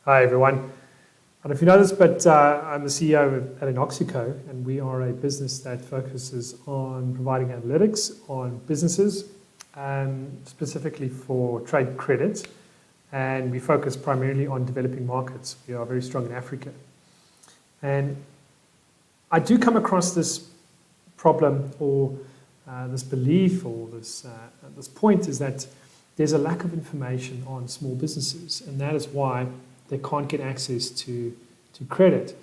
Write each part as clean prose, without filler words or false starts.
Hi, everyone. I don't know if you know this, but I'm the CEO at Inoxico, and we are a business that focuses on providing analytics on businesses, specifically for trade credit, and we focus primarily on developing markets. We are very strong in Africa. And I do come across this problem or this belief or this point is that there's a lack of information on small businesses, and that is why they can't get access to credit.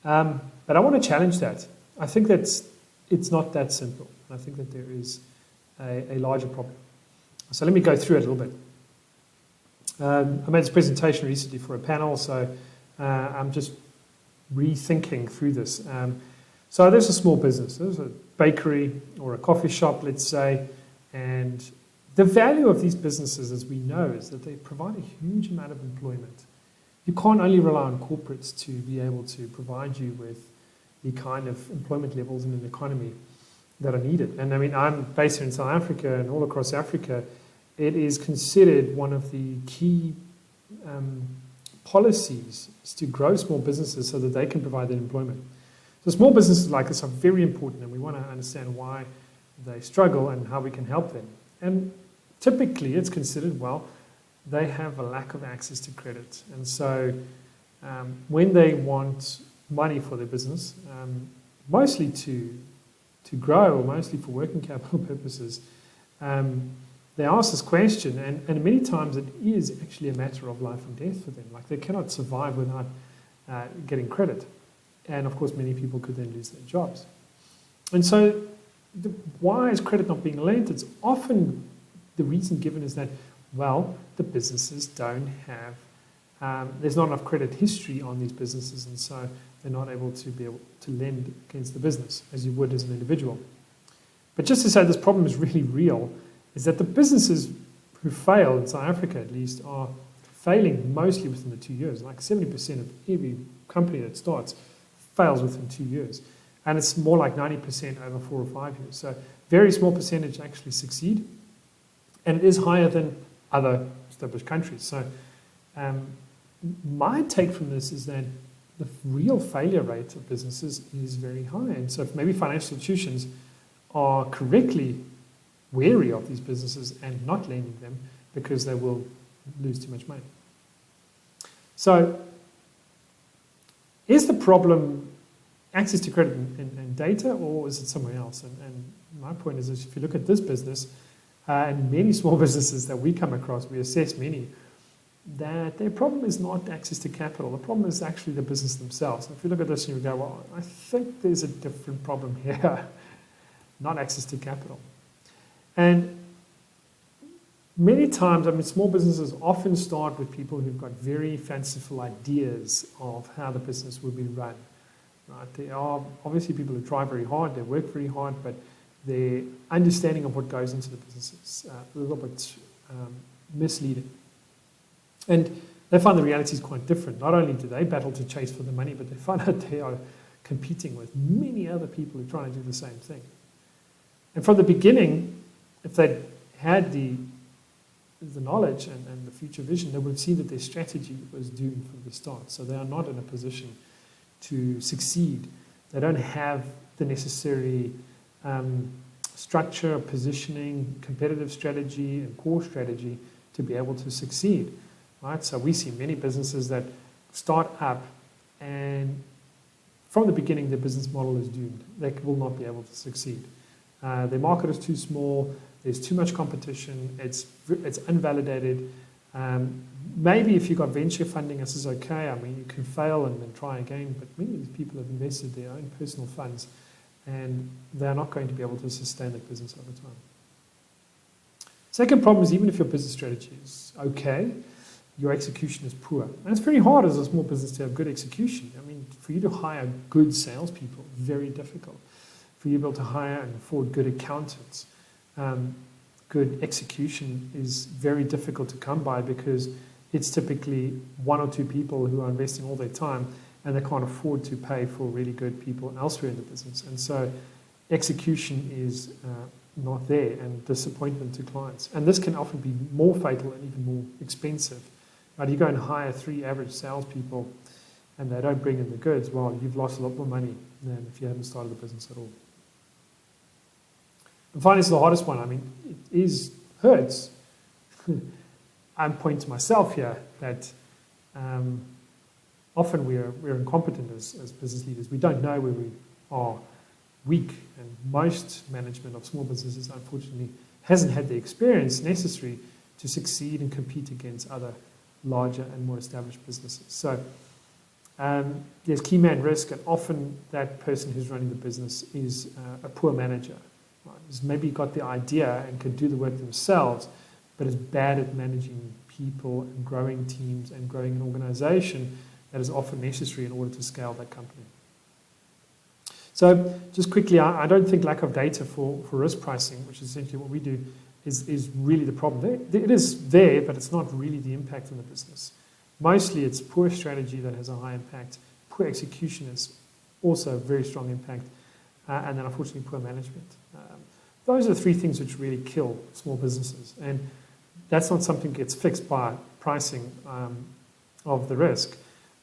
But I want to challenge that. I think that it's not that simple. I think that there is a larger problem. So let me go through it a little bit. I made this presentation recently for a panel, so I'm just rethinking through this. So there's a small business. There's a bakery or a coffee shop, let's say, and the value of these businesses, as we know, is that they provide a huge amount of employment. You can't only rely on corporates to be able to provide you with the kind of employment levels in an economy that are needed. And I mean, I'm based here in South Africa, and all across Africa, it is considered one of the key policies is to grow small businesses so that they can provide that employment. So small businesses like this are very important, and we want to understand why they struggle and how we can help them. And typically, it's considered, well, they have a lack of access to credit. And so when they want money for their business, mostly to grow or mostly for working capital purposes, they ask this question, and many times it is actually a matter of life and death for them. Like they cannot survive without getting credit. And of course, many people could then lose their jobs. And so why is credit not being lent? It's often the reason given is that, well, the businesses don't have, there's not enough credit history on these businesses, and so they're not able to be able to lend against the business as you would as an individual. But just to say this problem is really real, is that the businesses who fail, in South Africa at least, are failing mostly within the 2 years. Like 70% of every company that starts fails within 2 years. And it's more like 90% over 4 or 5 years. So very small percentage actually succeed. And it is higher than other established countries. So my take from this is that the real failure rate of businesses is very high. And so if maybe financial institutions are correctly wary of these businesses and not lending them because they will lose too much money. So is the problem access to credit and data, or is it somewhere else? And my point is if you look at this business, and many small businesses that we come across, we assess many, that their problem is not access to capital. The problem is actually the business themselves. If you look at this and you go, well, I think there's a different problem here, not access to capital. And many times, I mean, small businesses often start with people who've got very fanciful ideas of how the business will be run. Right? There are obviously people who try very hard, they work very hard, but their understanding of what goes into the business is a little bit misleading. And they find the reality is quite different. Not only do they battle to chase for the money, but they find out they are competing with many other people who are trying to do the same thing. And from the beginning, if they'd had the knowledge and the future vision, they would have seen that their strategy was doomed from the start. So they are not in a position to succeed. They don't have the necessary structure, positioning, competitive strategy, and core strategy to be able to succeed. Right? So we see many businesses that start up and from the beginning their business model is doomed. They will not be able to succeed. Their market is too small, there's too much competition, it's unvalidated. Maybe if you've got venture funding, this is okay. I mean, you can fail and then try again, but many of these people have invested their own personal funds and they're not going to be able to sustain that business over time. Second problem is even if your business strategy is okay, your execution is poor. And it's very hard as a small business to have good execution. I mean, for you to hire good salespeople, very difficult. For you to be able to hire and afford good accountants, good execution is very difficult to come by because it's typically 1 or 2 people who are investing all their time and they can't afford to pay for really good people elsewhere in the business. And so execution is not there and disappointment to clients. And this can often be more fatal and even more expensive Right? You go and hire 3 average salespeople and they don't bring in the goods, well, you've lost a lot more money than if you hadn't started the business at all. And finally, it's the hardest one. I mean, it hurts. I'm pointing to myself here that often we're incompetent as business leaders. We don't know where we are weak, and most management of small businesses, unfortunately, hasn't had the experience necessary to succeed and compete against other larger and more established businesses. So there's key man risk, and often that person who's running the business is a poor manager. Right? Who's maybe got the idea and could do the work themselves, but is bad at managing people and growing teams and growing an organization that is often necessary in order to scale that company. So just quickly, I don't think lack of data for risk pricing, which is essentially what we do, is really the problem. It is there, but it's not really the impact on the business. Mostly it's poor strategy that has a high impact. Poor execution is also a very strong impact. And then unfortunately poor management. Those are the 3 things which really kill small businesses. And that's not something that gets fixed by pricing of the risk.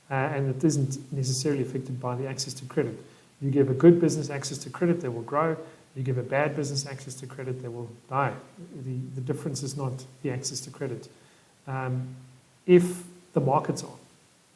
And it isn't necessarily affected by the access to credit. You give a good business access to credit, they will grow. You give a bad business access to credit, they will die. The difference is not the access to credit. If the markets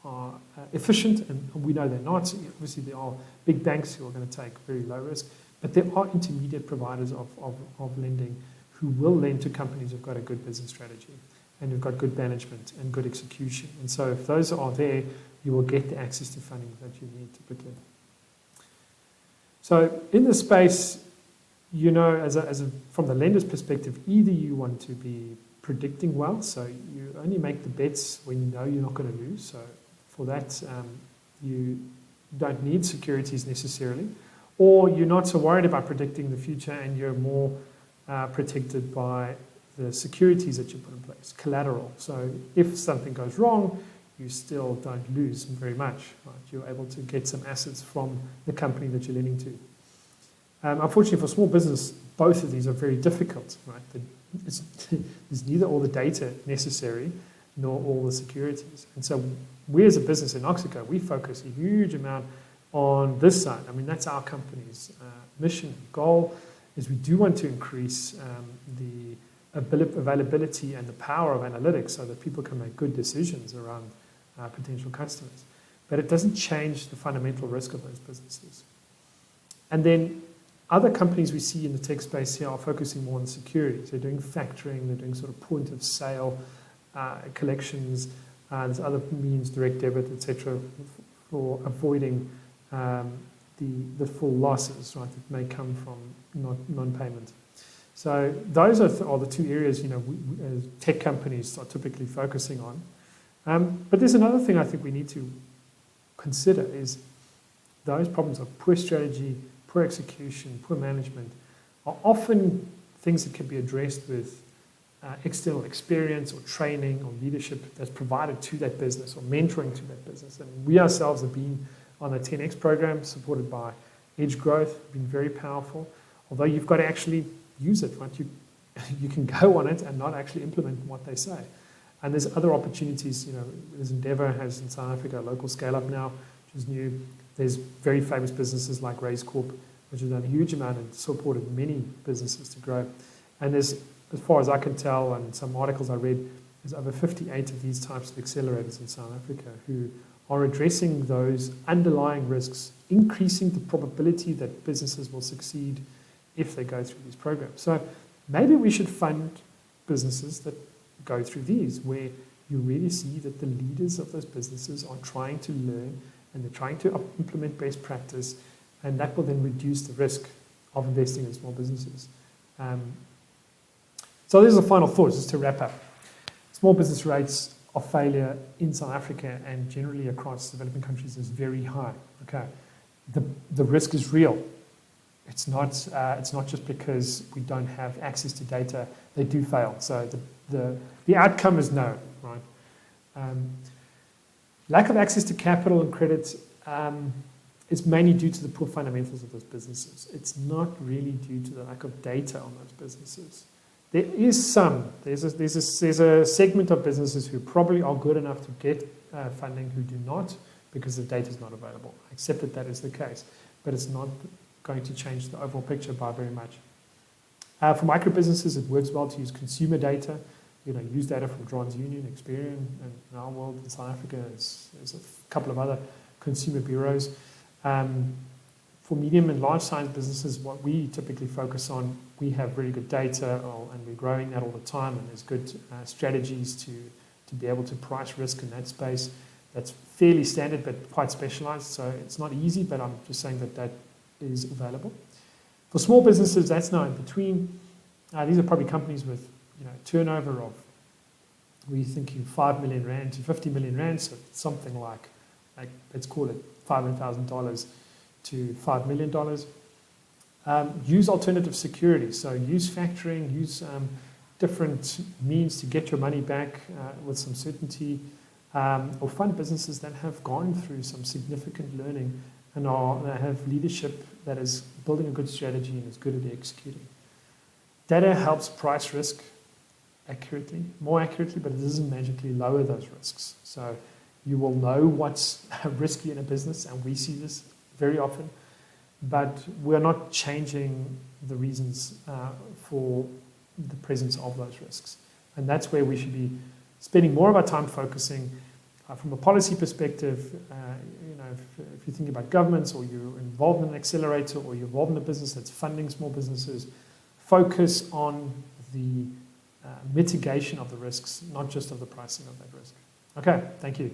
are efficient, and we know they're not, obviously there are big banks who are going to take very low risk, but there are intermediate providers of lending who will lend to companies who've got a good business strategy and who've got good management and good execution. And so if those are there, you will get the access to funding that you need typically. So in this space, you know, from the lender's perspective, either you want to be predicting well, so you only make the bets when you know you're not going to lose. So for that, you don't need securities necessarily, or you're not so worried about predicting the future and you're more protected by the securities that you put in place, collateral. So if something goes wrong, you still don't lose very much. Right? You're able to get some assets from the company that you're lending to. Unfortunately, for small business, both of these are very difficult. Right? There's neither all the data necessary nor all the securities. And so we as a business in Oxico, we focus a huge amount on this side. I mean, that's our company's mission, goal, is we do want to increase the availability and the power of analytics so that people can make good decisions around potential customers. But it doesn't change the fundamental risk of those businesses. And then other companies we see in the tech space here are focusing more on securities. They're doing factoring, they're doing sort of point of sale collections, there's other means, direct debit, etc., for avoiding the full losses, right, that may come from non-payment. So those are the 2 areas, you know, we, as tech companies are typically focusing on. But there's another thing I think we need to consider is those problems of poor strategy, poor execution, poor management are often things that can be addressed with external experience or training or leadership that's provided to that business or mentoring to that business. And we ourselves have been on a 10X program supported by Edge Growth, been very powerful, although you've got to actually use it, right? You can go on it and not actually implement what they say. And there's other opportunities, you know, as Endeavour has in South Africa, a local scale-up now, which is new. There's very famous businesses like Raise Corp, which have done a huge amount and supported many businesses to grow. And there's, as far as I can tell, and some articles I read, there's over 58 of these types of accelerators in South Africa who are addressing those underlying risks, increasing the probability that businesses will succeed if they go through these programs. So maybe we should fund businesses that go through these, where you really see that the leaders of those businesses are trying to learn and they're trying to implement best practice, and that will then reduce the risk of investing in small businesses. So these are the final thoughts, just to wrap up. Small business rates of failure in South Africa and generally across developing countries is very high. Okay, the risk is real. It's not just because we don't have access to data. They do fail. So the outcome is no, right? Lack of access to capital and credit is mainly due to the poor fundamentals of those businesses. It's not really due to the lack of data on those businesses. There is some. There's a segment of businesses who probably are good enough to get funding who do not, because the data is not available. I accept that that is the case, but it's not going to change the overall picture by very much. For micro businesses, it works well to use consumer data. Use data from TransUnion, Experian, and in our world in South Africa, there's a couple of other consumer bureaus. For medium and large size businesses, what we typically focus on, we have really good data, and we're growing that all the time, and there's good strategies to be able to price risk in that space. That's fairly standard, but quite specialized, so it's not easy, but I'm just saying that that is available. For small businesses, that's now in between. These are probably companies with turnover of, we're thinking 5 million rand to 50 million rand, so something like let's call it $500,000 to $5 million. Use alternative security, so use factoring, use different means to get your money back with some certainty, or fund businesses that have gone through some significant learning and have leadership that is building a good strategy and is good at executing. Data helps price risk more accurately, but it doesn't magically lower those risks. So you will know what's risky in a business, and we see this very often, but we're not changing the reasons for the presence of those risks. And that's where we should be spending more of our time focusing from a policy perspective. If you think about governments, or you're involved in an accelerator, or you're involved in a business that's funding small businesses, focus on the mitigation of the risks, not just of the pricing of that risk. Okay, thank you.